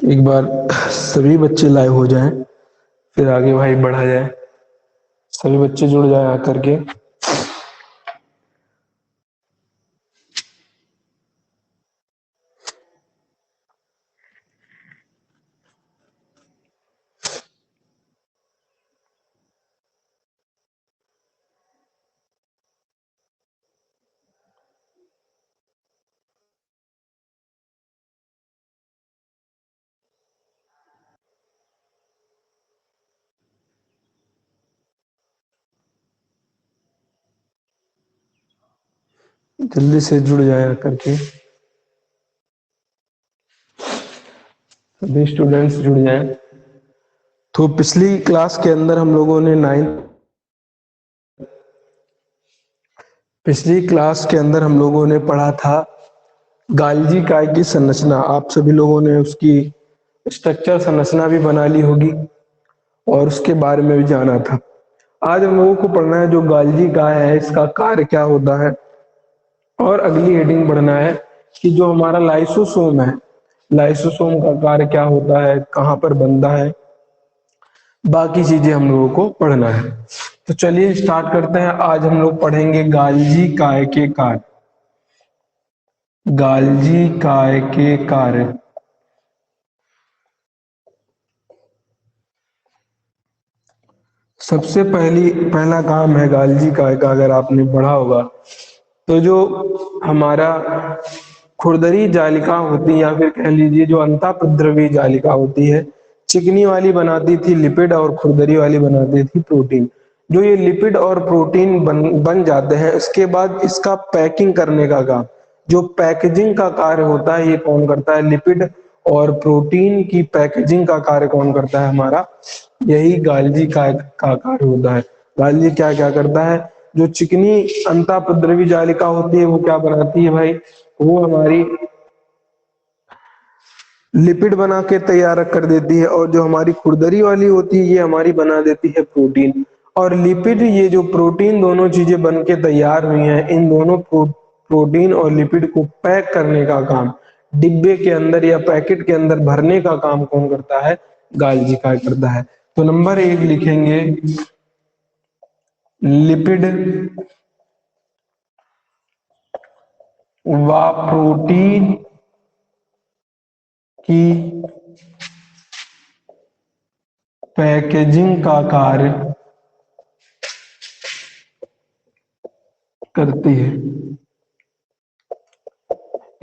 एक बार सभी बच्चे लाइव हो जाएं, फिर आगे भाई बढ़ा जाए। सभी बच्चे जुड़ जाए आकर के। जल्दी से जुड़ जाए आकर के। सभी स्टूडेंट्स जुड़ जाएं। तो पिछली क्लास के अंदर हम लोगों ने पिछली क्लास के अंदर हम लोगों ने पढ़ा था गाल्जी काय की संरचना। आप सभी लोगों ने उसकी स्ट्रक्चर संरचना भी बना ली होगी और उसके बारे में भी जाना था। आज हम लोगों को पढ़ना है जो गाल्जी काय है, इसका कार्य क्या होता है। और अगली हेडिंग बढ़ना है कि जो हमारा लाइसोसोम है, लाइसोसोम का कार्य क्या होता है, कहाँ पर बनता है, बाकी चीजें हम लोगों को पढ़ना है। तो चलिए स्टार्ट करते हैं। आज हम लोग पढ़ेंगे गाल्जी काय के कार्य। गाल्जी काय के कार्य। सबसे पहला काम है गाल्जी काय का, अगर आपने पढ़ा होगा तो जो हमारा खुरदरी जालिका होती है, या फिर कह लीजिए जो अंतःप्रद्रवी जालिका होती है, चिकनी वाली बनाती थी लिपिड और खुरदरी वाली बनाती थी प्रोटीन। जो ये लिपिड और प्रोटीन बन जाते हैं, इसके बाद इसका पैकिंग करने का काम, जो पैकेजिंग का कार्य होता है, ये कौन करता है? लिपिड और प्रोटीन की पैकेजिंग का कार्य कौन करता है? हमारा यही गाल्जी का कार्य होता है। गाल्जी क्या क्या करता है? जो चिकनी अंतःप्रद्रवी जालिका होती है वो क्या बनाती है भाई? वो हमारी लिपिड बना के तैयार कर देती है, और जो हमारी खुरदरी वाली होती है ये हमारी बना देती है प्रोटीन। और लिपिड, ये जो प्रोटीन, दोनों चीजें बन के तैयार हुई हैं, इन दोनों प्रोटीन और लिपिड को पैक करने का काम, डिब्बे के अंदर या पैकेट के अंदर भरने का काम कौन करता है? गाल्जी काय करता है। तो नंबर 1 लिखेंगे लिपिड व प्रोटीन की पैकेजिंग का कार्य करती है।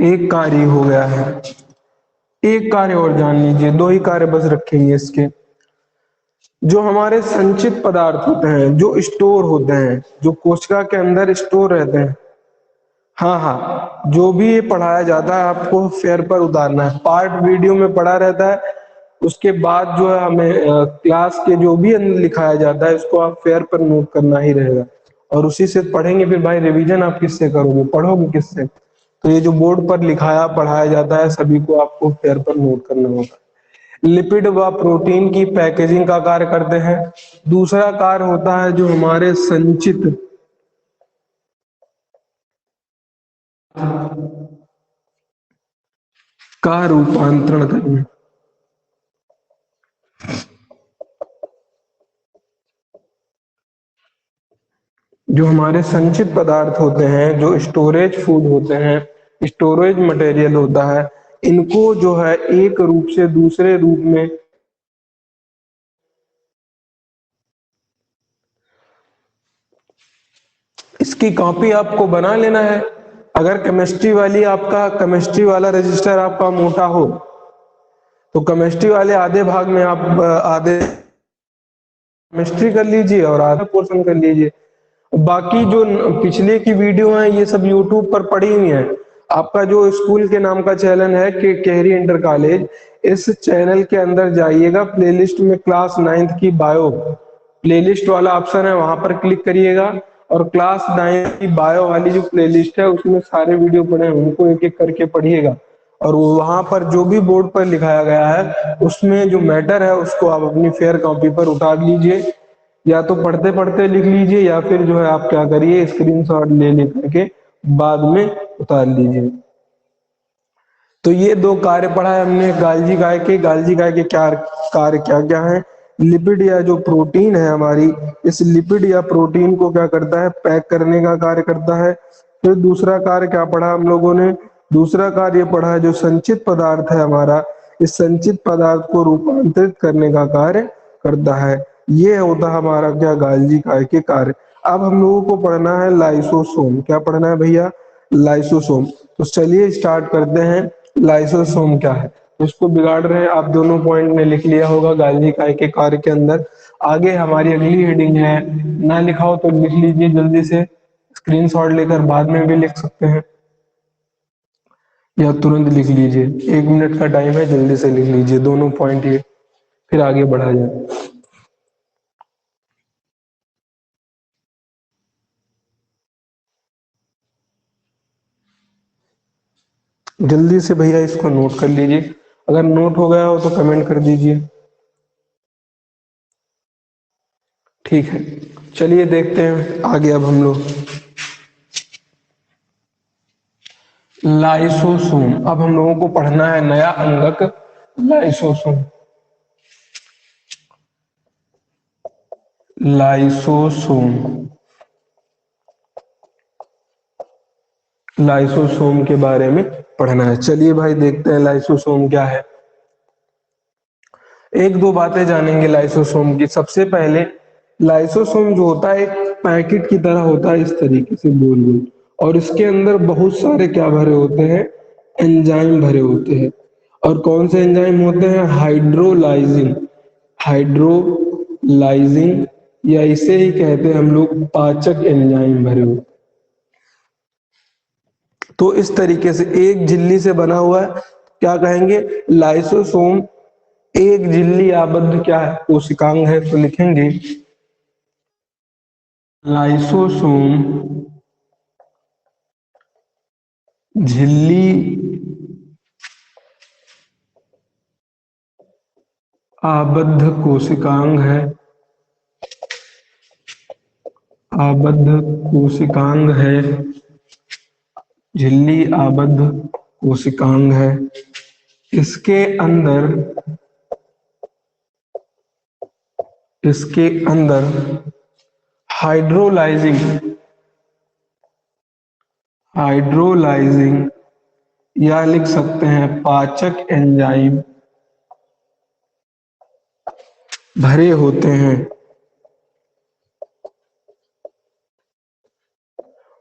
एक कार्य हो गया है। एक कार्य और जान लीजिए, दो ही कार्य बस रखेंगे इसके। जो हमारे संचित पदार्थ होते हैं, जो स्टोर होते हैं, जो कोशिका के अंदर स्टोर रहते हैं, हाँ हाँ, जो भी ये पढ़ाया जाता है आपको फेयर पर उतारना है। पार्ट वीडियो में पढ़ा रहता है, उसके बाद जो है हमें क्लास के जो भी अंदर लिखाया जाता है उसको आप फेयर पर नोट करना ही रहेगा। और उसी से पढ़ेंगे। फिर भाई रिवीजन आप किससे करोगे, पढ़ोगे किससे? तो ये जो बोर्ड पर लिखाया पढ़ाया जाता है सभी को आपको फेयर पर नोट करना होगा। लिपिड व प्रोटीन की पैकेजिंग का कार्य करते हैं। दूसरा कार्य होता है जो हमारे संचित का रूपांतरण करना। जो हमारे संचित पदार्थ होते हैं, जो स्टोरेज फूड होते हैं, स्टोरेज मटेरियल होता है, इनको जो है एक रूप से दूसरे रूप में इसकी कॉपी आपको बना लेना है। अगर केमिस्ट्री वाला रजिस्टर आपका मोटा हो तो केमिस्ट्री वाले आधे भाग में आप आधे केमिस्ट्री कर लीजिए और आधा पोर्शन कर लीजिए। बाकी जो पिछले की वीडियो है ये सब यूट्यूब पर पड़ी हुई है। आपका जो स्कूल के नाम का चैनल है के केहरी इंटर कॉलेज, इस चैनल के अंदर जाइएगा, प्लेलिस्ट में क्लास 9th की बायो प्लेलिस्ट वाला ऑप्शन है, वहां पर क्लिक करिएगा और क्लास 9 की बायो वाली जो प्लेलिस्ट है उसमें सारे वीडियो पड़े हैं, उनको एक एक करके पढ़िएगा। और वहां पर जो भी बोर्ड पर लिखाया गया है उसमें जो मैटर है उसको आप अपनी फेयर कॉपी पर उतार लीजिए, या तो पढ़ते पढ़ते लिख लीजिए, या फिर जो है आप क्या करिए स्क्रीनशॉट ले लेकर के बाद में उतार लीजिए। तो ये दो कार्य पढ़ा है हमने गाल्जी गाय के। गाल्जी गाय के क्या कार्य क्या क्या है? लिपिड या जो प्रोटीन है हमारी, इस लिपिड या प्रोटीन को क्या करता है? पैक करने का कार्य करता है। फिर दूसरा कार्य क्या पढ़ा हम लोगों ने? दूसरा कार्य पढ़ा है जो संचित पदार्थ है हमारा, इस संचित पदार्थ को रूपांतरित करने का कार्य करता है। ये होता है हमारा क्या? गाल्जी काय के कार्य। अब हम लोगों को पढ़ना है लाइसोसोम। क्या पढ़ना है भैया? लाइसोसोम। तो चलिए स्टार्ट करते हैं। लाइसोसोम क्या है? इसको बिगाड़ रहे हैं, आप दोनों पॉइंट में लिख लिया होगा गाल्जी काय के कार्य के अंदर। आगे हमारी अगली हेडिंग है, ना लिखा हो तो लिख लीजिए जल्दी से, स्क्रीनशॉट लेकर बाद में भी लिख सकते हैं या तुरंत लिख लीजिए। 1 मिनट का टाइम है, जल्दी से लिख लीजिए दोनों पॉइंट ये, फिर आगे बढ़ा जाए। जल्दी से भैया इसको नोट कर लीजिए, अगर नोट हो गया हो तो कमेंट कर दीजिए। ठीक है, चलिए देखते हैं आगे अब हम लोग। लाइसोसोम, अब हम लोगों को पढ़ना है नया अंगक लाइसोसोम। लाइसोसोम, लाइसोसोम के बारे में पढ़ना है। चलिए भाई देखते हैं लाइसोसोम क्या है। एक दो बातें जानेंगे लाइसोसोम की। सबसे पहले लाइसोसोम जो होता है एक पैकेट की तरह होता है, इस तरीके से गोल गोल, और इसके अंदर बहुत सारे क्या भरे होते हैं? एंजाइम भरे होते हैं। और कौन से एंजाइम होते हैं? हाइड्रोलाइजिंग, हाइड्रोलाइजिंग, या इसे ही कहते हैं हम लोग पाचक एंजाइम भरे होते हैं। तो इस तरीके से एक झिल्ली से बना हुआ है, क्या कहेंगे? लाइसोसोम एक झिल्ली आबद्ध क्या है? कोशिकांग है। तो लिखेंगे लाइसोसोम झिल्ली आबद्ध कोशिकांग है, आबद्ध कोशिकांग है, झिल्ली आबद्ध कोशिकांग है। इसके अंदर, इसके अंदर हाइड्रोलाइजिंग, हाइड्रोलाइजिंग या लिख सकते हैं पाचक एंजाइम भरे होते हैं।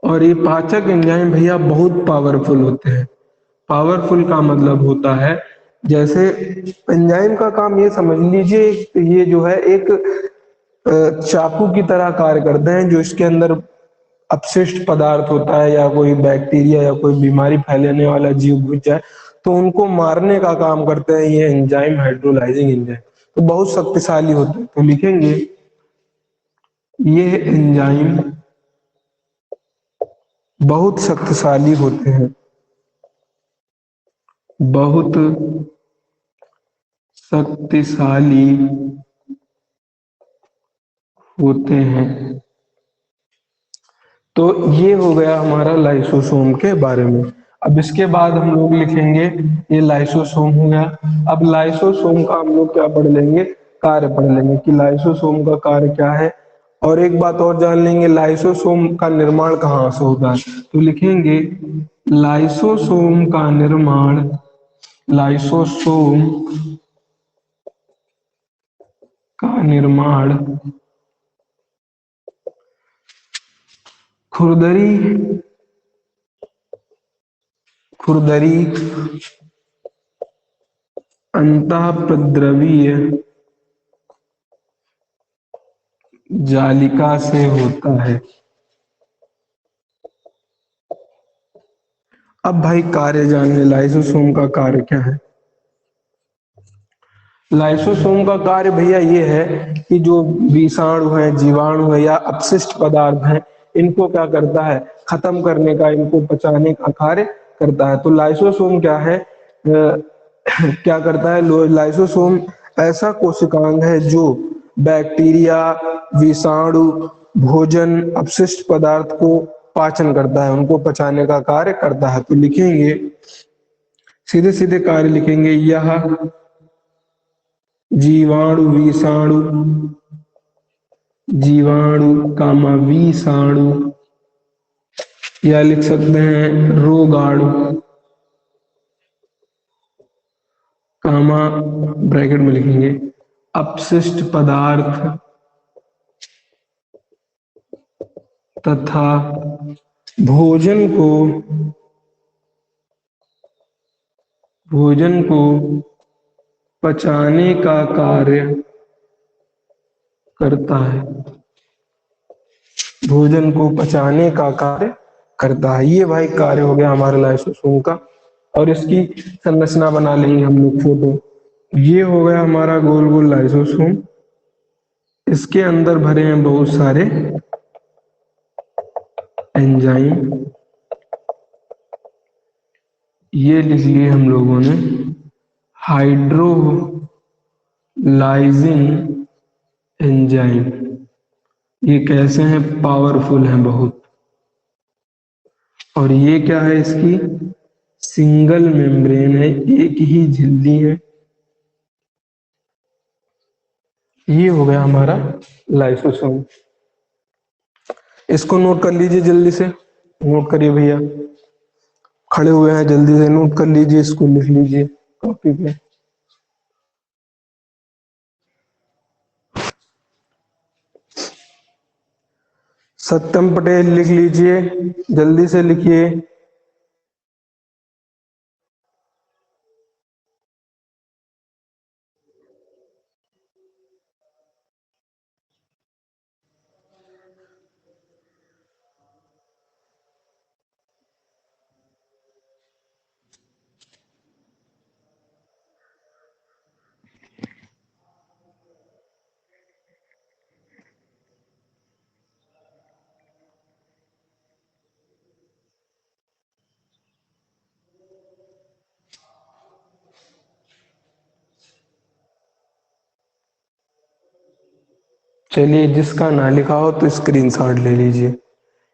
और ये पाचक एंजाइम भैया बहुत पावरफुल होते हैं। पावरफुल का मतलब होता है, जैसे एंजाइम का काम ये समझ लीजिए, ये जो है एक चाकू की तरह कार्य करते हैं। जो इसके अंदर अपशिष्ट पदार्थ होता है या कोई बैक्टीरिया या कोई बीमारी फैलाने वाला जीव घुस जाए तो उनको मारने का काम करते हैं ये एंजाइम, हाइड्रोलाइजिंग एंजाइम। तो बहुत शक्तिशाली होते हैं। तो लिखेंगे ये एंजाइम बहुत शक्तिशाली होते हैं, बहुत शक्तिशाली होते हैं। तो ये हो गया हमारा लाइसोसोम के बारे में। अब इसके बाद हम लोग लिखेंगे, ये लाइसोसोम हो गया। अब लाइसोसोम का हम लोग क्या पढ़ लेंगे? कार्य पढ़ लेंगे कि लाइसोसोम का कार्य क्या है। और एक बात और जान लेंगे, लाइसोसोम का निर्माण कहाँ से होता है। तो लिखेंगे लाइसोसोम का निर्माण, लाइसोसोम का निर्माण खुरदरी, खुरदरी अंतःप्रद्रवीय जालिका से होता है। अब भाई कार्य जानिए, लाइसोसोम का कार्य क्या है। लाइसोसोम का कार्य भैया ये है कि जो विषाणु है, जीवाणु है या अपशिष्ट पदार्थ है, इनको क्या करता है? खत्म करने का, इनको पचाने का कार्य करता है। तो लाइसोसोम क्या है? क्या करता है? लाइसोसोम ऐसा कोशिकांग है जो बैक्टीरिया, विषाणु, भोजन, अपशिष्ट पदार्थ को पाचन करता है, उनको पचाने का कार्य करता है। तो लिखेंगे सीधे सीधे कार्य लिखेंगे। यह जीवाणु विषाणु, जीवाणु कामा विषाणु, या लिख सकते हैं रोगाणु कामा ब्रैकेट में लिखेंगे अपशिष्ट पदार्थ तथा भोजन को पचाने का कार्य करता है। भोजन को पचाने का कार्य करता है। ये भाई कार्य हो गया हमारे लाइसोसोम का। और इसकी संरचना बना लेंगे हम लोग फोटो। ये हो गया हमारा गोल गोल लाइसोसोम। इसके अंदर भरे हैं बहुत सारे एंजाइम। ये लिख लिए हम लोगों ने हाइड्रोलाइजिंग एंजाइम। ये कैसे हैं? पावरफुल हैं बहुत। और ये क्या है? इसकी सिंगल मेम्ब्रेन है, एक ही झिल्ली है। ये हो गया हमारा लाइसोसोम। इसको नोट कर लीजिए, जल्दी से नोट करिए भैया, खड़े हुए हैं जल्दी से नोट कर लीजिए, इसको लिख लीजिए कॉपी पे। सत्यम पटेल लिख लीजिए, जल्दी से लिखिए। चलिए, जिसका ना लिखा हो तो स्क्रीनशॉट ले लीजिए।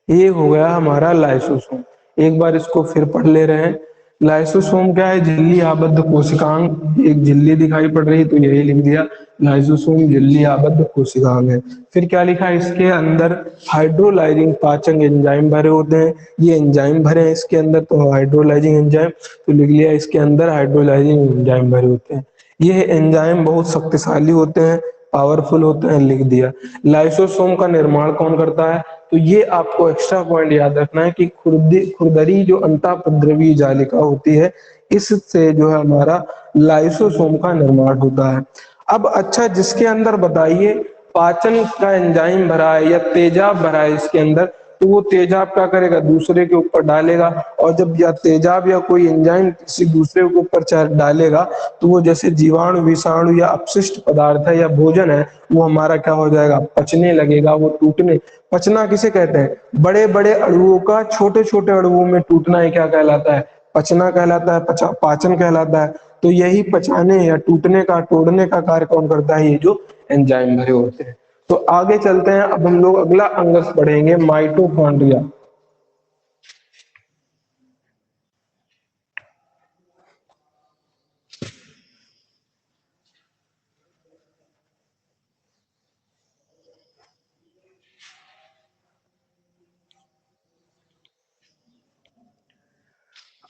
ये हो गया हमारा लाइसोसोम। एक बार इसको फिर पढ़ ले रहे हैं। लाइसोसोम क्या है? झिल्ली आबद्ध कोशिकांग। एक झिल्ली दिखाई पड़ रही तो यही लिख दिया, लाइसोसोम झिल्ली आबद्ध कोशिकांग है। फिर क्या लिखा है? इसके अंदर हाइड्रोलाइजिंग पाचन एंजाइम भरे होते हैं। ये एंजाइम भरे हैं इसके अंदर, तो हाइड्रोलाइजिंग एंजाइम तो लिख लिया, इसके अंदर हाइड्रोलाइजिंग एंजाइम भरे होते हैं। ये एंजाइम बहुत शक्तिशाली होते हैं, पावरफुल होते हैं, लिख दिया। लाइसोसोम का निर्माण कौन करता है? तो ये आपको एक्स्ट्रा पॉइंट याद रखना है कि खुरदरी जो अंतःपद्रवीय जालिका होती है, इससे जो है हमारा लाइसोसोम का निर्माण होता है। अब अच्छा, जिसके अंदर बताइए पाचन का एंजाइम भरा है या तेजाब भरा है इसके अंदर, तो वो तेजाब क्या करेगा? दूसरे के ऊपर डालेगा। और जब या तेजाब या कोई एंजाइम किसी दूसरे के ऊपर डालेगा, तो वो जैसे जीवाणु विषाणु या अपशिष्ट पदार्थ है या भोजन है, वो हमारा क्या हो जाएगा? पचने लगेगा। वो टूटने, पचना किसे कहते हैं? बड़े बड़े अणुओं का छोटे छोटे अणुओं में टूटना ही क्या कहलाता है? पचना कहलाता है, पाचन कहलाता है। तो यही पचाने या टूटने का, तोड़ने का कार्य कौन करता है? ये जो एंजाइम भरे होते हैं। तो आगे चलते हैं, अब हम लोग अगला अंग पढ़ेंगे, माइटोकॉन्ड्रिया।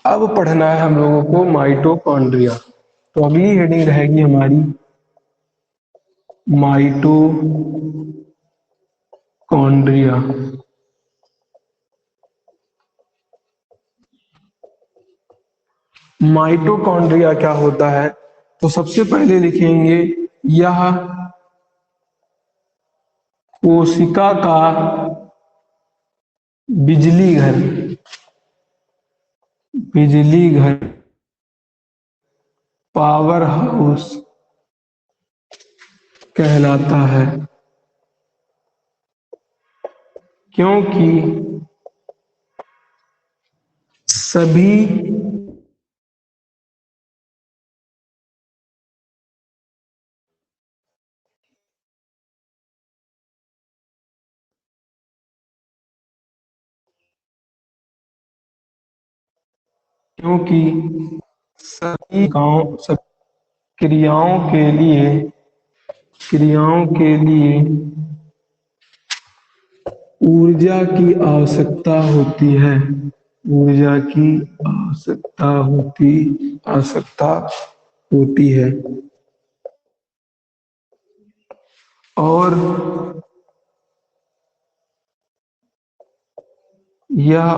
अब पढ़ना है हम लोगों को माइटोकॉन्ड्रिया। तो अगली हेडिंग रहेगी हमारी माइटोकॉन्ड्रिया। माइटोकॉन्ड्रिया क्या होता है? तो सबसे पहले लिखेंगे, यह कोशिका का बिजली घर, बिजली घर, पावर हाउस कहलाता है। क्योंकि सभी क्योंकि सब क्रियाओं के लिए ऊर्जा की आवश्यकता होती है। ऊर्जा की आवश्यकता होती है। और यह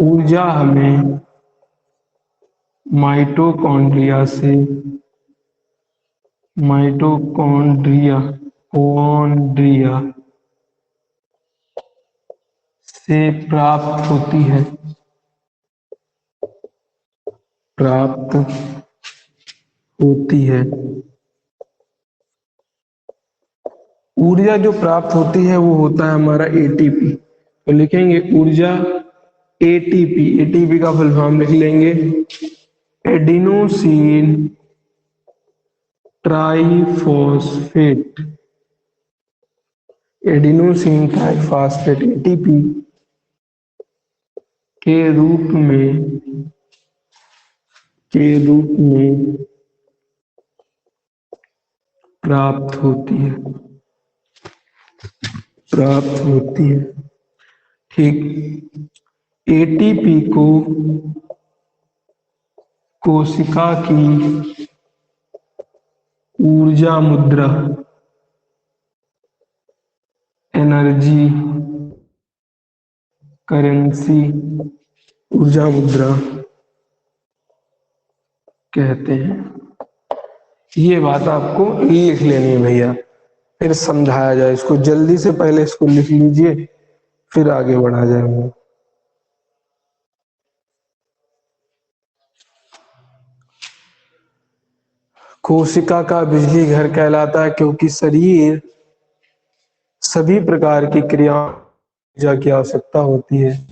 ऊर्जा हमें माइटोकॉन्ड्रिया से प्राप्त होती है। ऊर्जा जो प्राप्त होती है वो होता है हमारा एटीपी। तो लिखेंगे ऊर्जा एटीपी। एटीपी का फुल फॉर्म लिख लेंगे adenosine triphosphate. Adenosine triphosphate ATP के रूप में प्राप्त होती है। ठीक। एटीपी को कोशिका की ऊर्जा मुद्रा एनर्जी करेंसी ऊर्जा मुद्रा कहते हैं। ये बात आपको लिख लेनी है भैया, फिर समझाया जाए इसको। जल्दी से पहले इसको लिख लीजिए, फिर आगे बढ़ा जाएंगे। कोशिका का बिजली घर कहलाता है क्योंकि शरीर सभी प्रकार की क्रियाओं ऊर्जा की आवश्यकता होती है।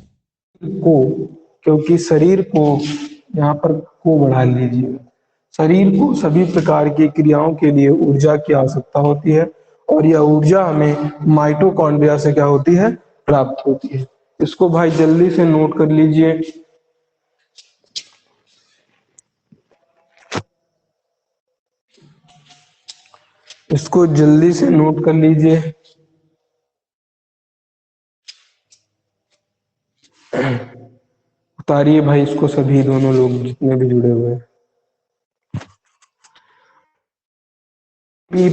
क्योंकि शरीर को यहाँ पर को बढ़ा लीजिए। शरीर को सभी प्रकार की क्रियाओं के लिए ऊर्जा की आवश्यकता होती है और यह ऊर्जा हमें माइटोकॉन्ड्रिया से क्या होती है, प्राप्त होती है। इसको भाई जल्दी से नोट कर लीजिए। इसको जल्दी से नोट कर लीजिए। उतारिए भाई इसको, सभी दोनों लोग जितने भी जुड़े हुए हैं।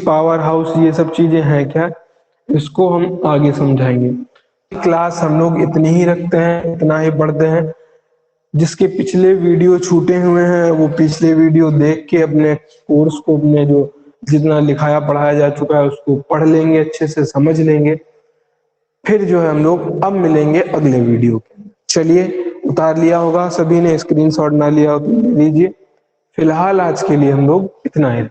पावर हाउस ये सब चीजें हैं क्या, इसको हम आगे समझाएंगे। क्लास हम लोग इतनी ही रखते हैं, इतना ही पढ़ते हैं। जिसके पिछले वीडियो छूटे हुए हैं वो पिछले वीडियो देख के अपने कोर्स को, अपने जो जितना लिखाया पढ़ाया जा चुका है उसको पढ़ लेंगे, अच्छे से समझ लेंगे। फिर जो है हम लोग अब मिलेंगे अगले वीडियो के। चलिए, उतार लिया होगा सभी ने, स्क्रीनशॉट ना लिया हो तो ले लीजिए। फिलहाल आज के लिए हम लोग इतना ही।